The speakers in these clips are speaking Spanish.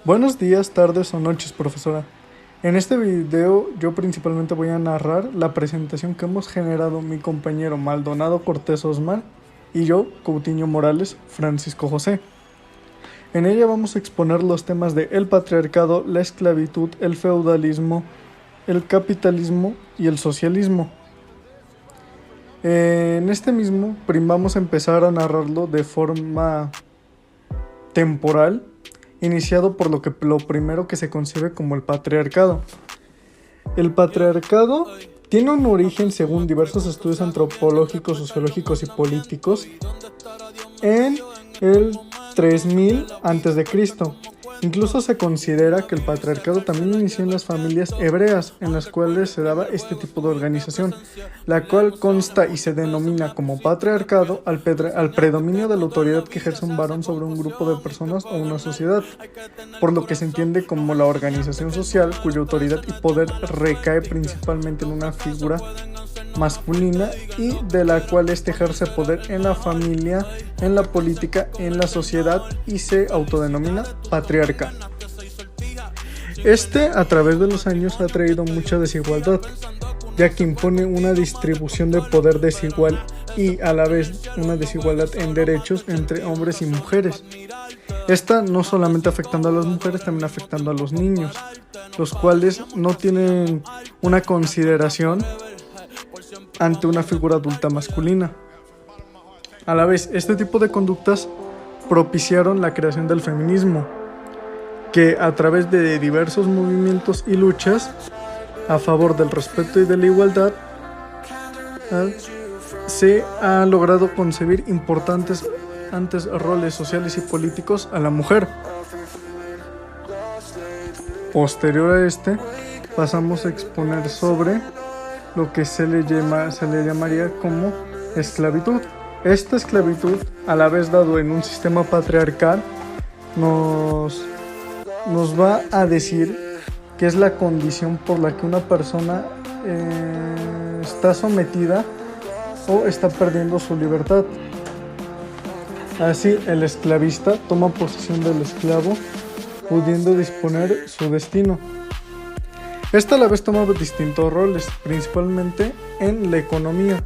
Buenos días, tardes o noches, profesora. En este video yo principalmente voy a narrar la presentación que hemos generado mi compañero Maldonado Cortés Osmar y yo, Coutinho Morales Francisco José. En ella vamos a exponer los temas de el patriarcado, la esclavitud, el feudalismo, el capitalismo y el socialismo. En este mismo vamos a empezar a narrarlo de forma temporal, iniciado por lo primero que se concibe como el patriarcado. El patriarcado tiene un origen, según diversos estudios antropológicos, sociológicos y políticos, en el 3000 a.C. Incluso se considera que el patriarcado también inició en las familias hebreas, en las cuales se daba este tipo de organización, la cual consta y se denomina como patriarcado al predominio de la autoridad que ejerce un varón sobre un grupo de personas o una sociedad, por lo que se entiende como la organización social cuya autoridad y poder recae principalmente en una figura masculina y de la cual éste ejerce poder en la familia, en la política, en la sociedad y se autodenomina patriarca. Este a través de los años ha traído mucha desigualdad, ya que impone una distribución de poder desigual y a la vez una desigualdad en derechos entre hombres y mujeres. Esta no solamente afectando a las mujeres, también afectando a los niños, los cuales no tienen una consideración ante una figura adulta masculina. A la vez, este tipo de conductas propiciaron la creación del feminismo, que a través de diversos movimientos y luchas a favor del respeto y de la igualdad se ha logrado concebir importantes roles sociales y políticos a la mujer. Posterior a este, pasamos a exponer sobre lo que se le llamaría como esclavitud. Esta esclavitud, a la vez dado en un sistema patriarcal, nos va a decir que es la condición por la que una persona está sometida o está perdiendo su libertad. Así, el esclavista toma posesión del esclavo, pudiendo disponer su destino. Esta a la vez toma distintos roles, principalmente en la economía,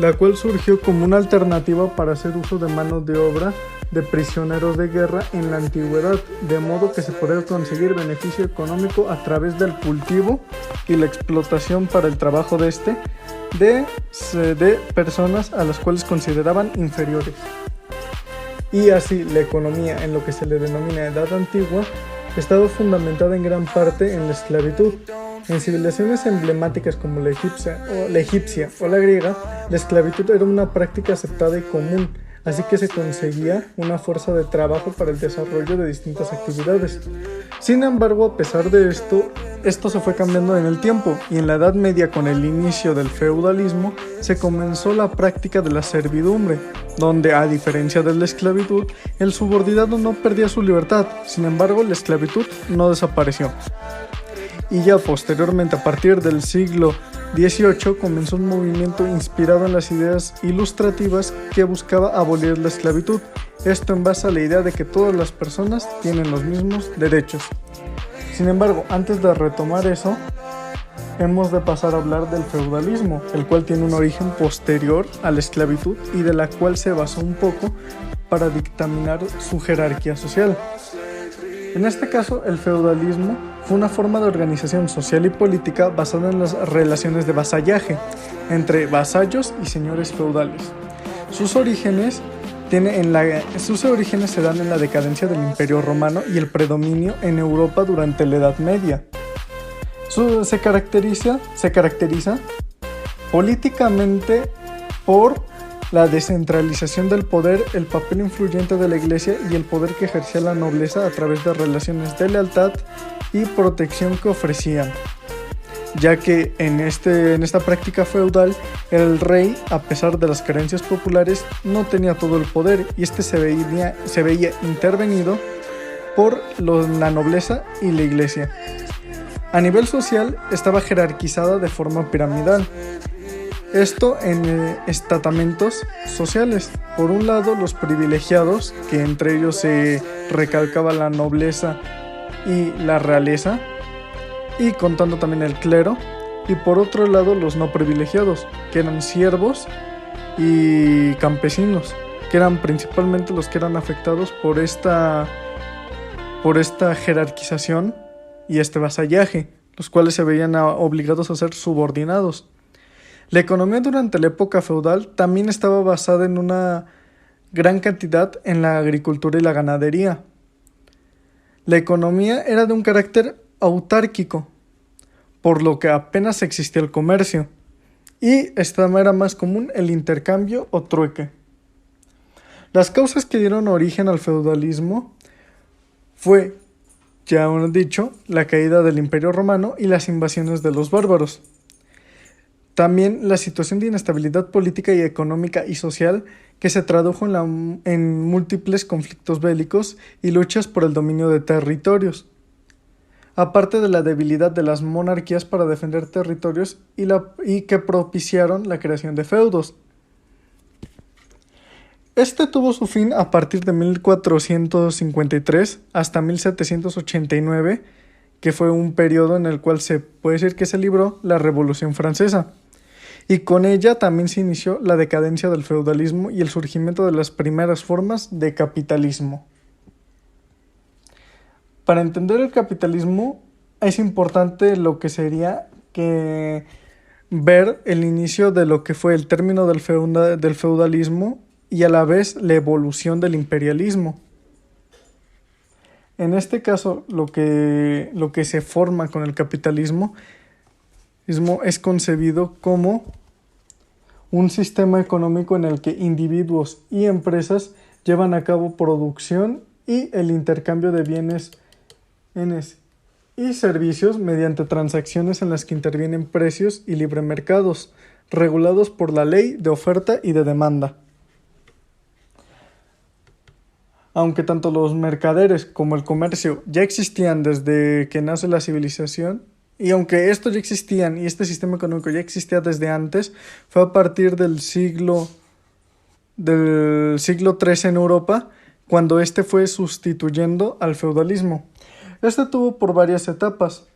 la cual surgió como una alternativa para hacer uso de mano de obra de prisioneros de guerra en la antigüedad, de modo que se podía conseguir beneficio económico a través del cultivo y la explotación para el trabajo de personas a las cuales consideraban inferiores. Y así la economía, en lo que se le denomina Edad Antigua, estaba fundamentada en gran parte en la esclavitud. En civilizaciones emblemáticas como la egipcia o la griega, la esclavitud era una práctica aceptada y común, así que se conseguía una fuerza de trabajo para el desarrollo de distintas actividades. Sin embargo, a pesar de esto se fue cambiando en el tiempo, y en la Edad Media, con el inicio del feudalismo, se comenzó la práctica de la servidumbre, donde, a diferencia de la esclavitud, el subordinado no perdía su libertad. Sin embargo, la esclavitud no desapareció. Y ya posteriormente, a partir del siglo XVIII, comenzó un movimiento inspirado en las ideas ilustrativas que buscaba abolir la esclavitud. Esto en base a la idea de que todas las personas tienen los mismos derechos. Sin embargo, antes de retomar eso, hemos de pasar a hablar del feudalismo, el cual tiene un origen posterior a la esclavitud y de la cual se basó un poco para dictaminar su jerarquía social. En este caso, el feudalismo fue una forma de organización social y política basada en las relaciones de vasallaje entre vasallos y señores feudales. Sus orígenes se dan en la decadencia del Imperio Romano y el predominio en Europa durante la Edad Media. Se caracteriza políticamente por la descentralización del poder, el papel influyente de la Iglesia y el poder que ejercía la nobleza a través de relaciones de lealtad y protección que ofrecían, ya que en esta práctica feudal el rey, a pesar de las carencias populares, no tenía todo el poder y se veía intervenido por la nobleza y la Iglesia. A nivel social estaba jerarquizada de forma piramidal. Esto en estatamentos sociales. Por un lado, los privilegiados, que entre ellos se recalcaba la nobleza y la realeza, y contando también el clero, y por otro lado los no privilegiados, que eran siervos y campesinos, que eran principalmente los que eran afectados por esta jerarquización y este vasallaje, los cuales se veían obligados a ser subordinados. La economía durante la época feudal también estaba basada en una gran cantidad en la agricultura y la ganadería. La economía era de un carácter autárquico, por lo que apenas existía el comercio, y era más común el intercambio o trueque. Las causas que dieron origen al feudalismo fue, ya hemos dicho, la caída del Imperio Romano y las invasiones de los bárbaros. También la situación de inestabilidad política y económica y social que se tradujo en múltiples conflictos bélicos y luchas por el dominio de territorios, aparte de la debilidad de las monarquías para defender territorios y que propiciaron la creación de feudos. Este tuvo su fin a partir de 1453 hasta 1789, que fue un periodo en el cual se puede decir que se libró la Revolución Francesa. Y con ella también se inició la decadencia del feudalismo y el surgimiento de las primeras formas de capitalismo. Para entender el capitalismo es importante lo que sería que ver el inicio de lo que fue el término del feudalismo y a la vez la evolución del imperialismo. En este caso, lo que se forma con el capitalismo es concebido como un sistema económico en el que individuos y empresas llevan a cabo producción y el intercambio de bienes y servicios mediante transacciones en las que intervienen precios y libremercados, regulados por la ley de oferta y de demanda. Aunque tanto los mercaderes como el comercio ya existían desde que nace la civilización, y aunque estos ya existían y este sistema económico ya existía desde antes, fue a partir del siglo XIII en Europa cuando este fue sustituyendo al feudalismo. Este tuvo por varias etapas.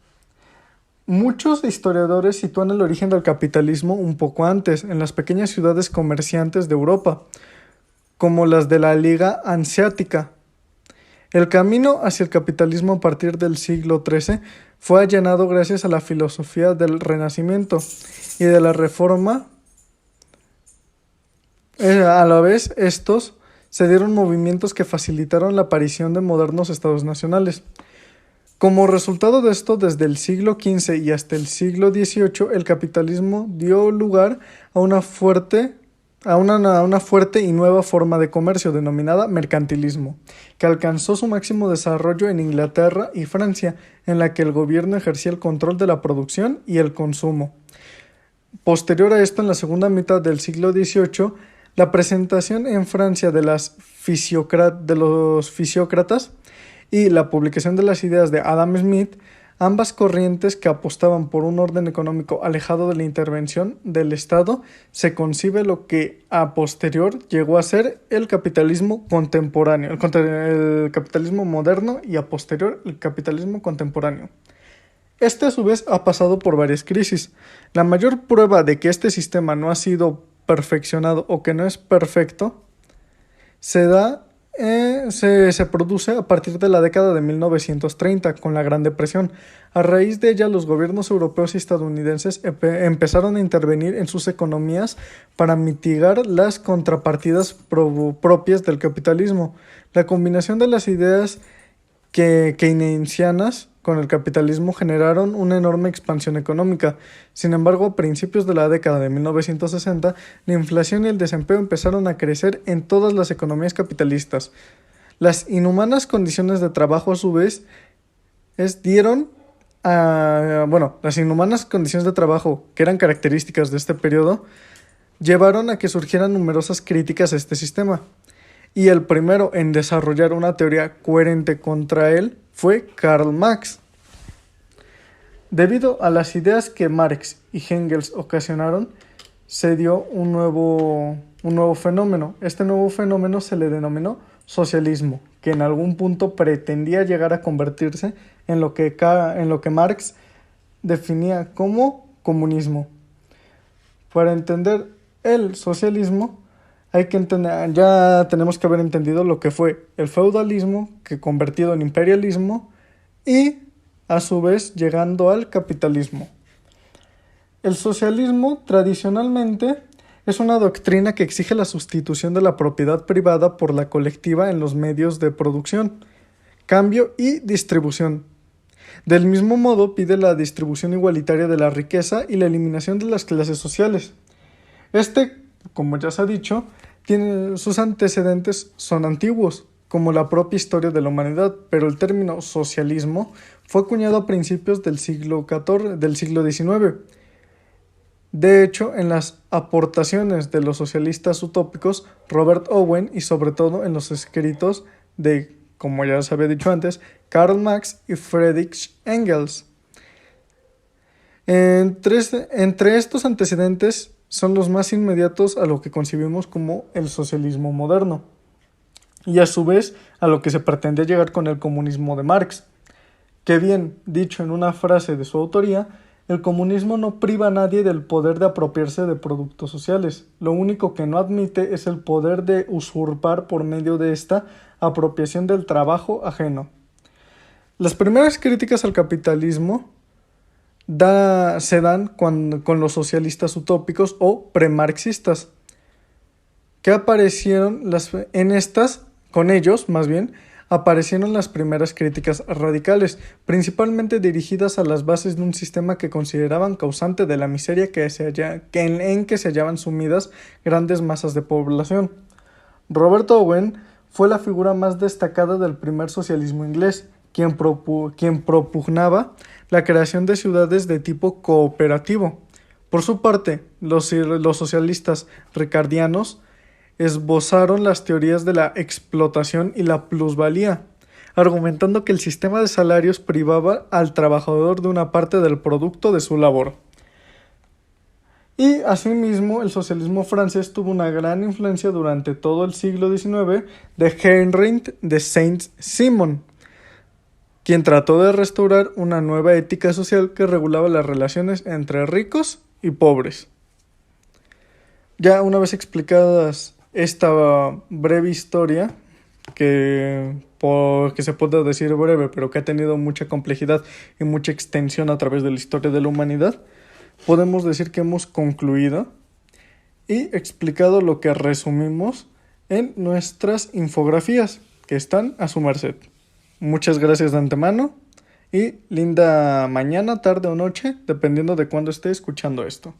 Muchos historiadores sitúan el origen del capitalismo un poco antes, en las pequeñas ciudades comerciantes de Europa, como las de la Liga Hanseática. El camino hacia el capitalismo a partir del siglo XIII fue allanado gracias a la filosofía del Renacimiento y de la Reforma. A la vez, estos se dieron movimientos que facilitaron la aparición de modernos estados nacionales. Como resultado de esto, desde el siglo XV y hasta el siglo XVIII, el capitalismo dio lugar a una fuerte y nueva forma de comercio denominada mercantilismo, que alcanzó su máximo desarrollo en Inglaterra y Francia, en la que el gobierno ejercía el control de la producción y el consumo. Posterior a esto, en la segunda mitad del siglo XVIII, la presentación en Francia de los fisiócratas y la publicación de las ideas de Adam Smith, ambas corrientes que apostaban por un orden económico alejado de la intervención del Estado, se concibe lo que a posterior llegó a ser el capitalismo contemporáneo, el capitalismo moderno y a posterior el capitalismo contemporáneo. Este a su vez ha pasado por varias crisis. La mayor prueba de que este sistema no ha sido perfeccionado o que no es perfecto se produce a partir de la década de 1930 con la Gran Depresión. A raíz de ella, los gobiernos europeos y estadounidenses empezaron a intervenir en sus economías para mitigar las contrapartidas propias del capitalismo. La combinación de las ideas keynesianas con el capitalismo generaron una enorme expansión económica. Sin embargo, a principios de la década de 1960, la inflación y el desempleo empezaron a crecer en todas las economías capitalistas. Las inhumanas condiciones de trabajo, a su vez, las inhumanas condiciones de trabajo que eran características de este periodo, llevaron a que surgieran numerosas críticas a este sistema. Y el primero en desarrollar una teoría coherente contra él fue Karl Marx. Debido a las ideas que Marx y Engels ocasionaron, se dio un nuevo fenómeno. Este nuevo fenómeno se le denominó socialismo, que en algún punto pretendía llegar a convertirse en lo que Marx definía como comunismo. Para entender el socialismo, ya tenemos que haber entendido lo que fue el feudalismo, que convertido en imperialismo, y a su vez llegando al capitalismo. El socialismo tradicionalmente es una doctrina que exige la sustitución de la propiedad privada por la colectiva en los medios de producción, cambio y distribución. Del mismo modo, pide la distribución igualitaria de la riqueza y la eliminación de las clases sociales. Como ya se ha dicho, sus antecedentes son antiguos, como la propia historia de la humanidad, pero el término socialismo fue acuñado a principios del siglo XIX. De hecho, en las aportaciones de los socialistas utópicos Robert Owen y sobre todo en los escritos de, como ya se había dicho antes, Karl Marx y Friedrich Engels. Entre estos antecedentes son los más inmediatos a lo que concibimos como el socialismo moderno, y a su vez a lo que se pretende llegar con el comunismo de Marx, que bien dicho en una frase de su autoría, el comunismo no priva a nadie del poder de apropiarse de productos sociales, lo único que no admite es el poder de usurpar por medio de esta apropiación del trabajo ajeno. Las primeras críticas al capitalismo se dan con los socialistas utópicos o premarxistas, que aparecieron aparecieron las primeras críticas radicales, principalmente dirigidas a las bases de un sistema que consideraban causante de la miseria en que se hallaban sumidas grandes masas de población. Robert Owen fue la figura más destacada del primer socialismo inglés, quien propugnaba la creación de ciudades de tipo cooperativo. Por su parte, los socialistas ricardianos esbozaron las teorías de la explotación y la plusvalía, argumentando que el sistema de salarios privaba al trabajador de una parte del producto de su labor. Y asimismo, el socialismo francés tuvo una gran influencia durante todo el siglo XIX de Heinrich de Saint-Simon, quien trató de restaurar una nueva ética social que regulaba las relaciones entre ricos y pobres. Ya una vez explicadas esta breve historia, que se puede decir breve, pero que ha tenido mucha complejidad y mucha extensión a través de la historia de la humanidad, podemos decir que hemos concluido y explicado lo que resumimos en nuestras infografías, que están a su merced. Muchas gracias de antemano y linda mañana, tarde o noche, dependiendo de cuándo esté escuchando esto.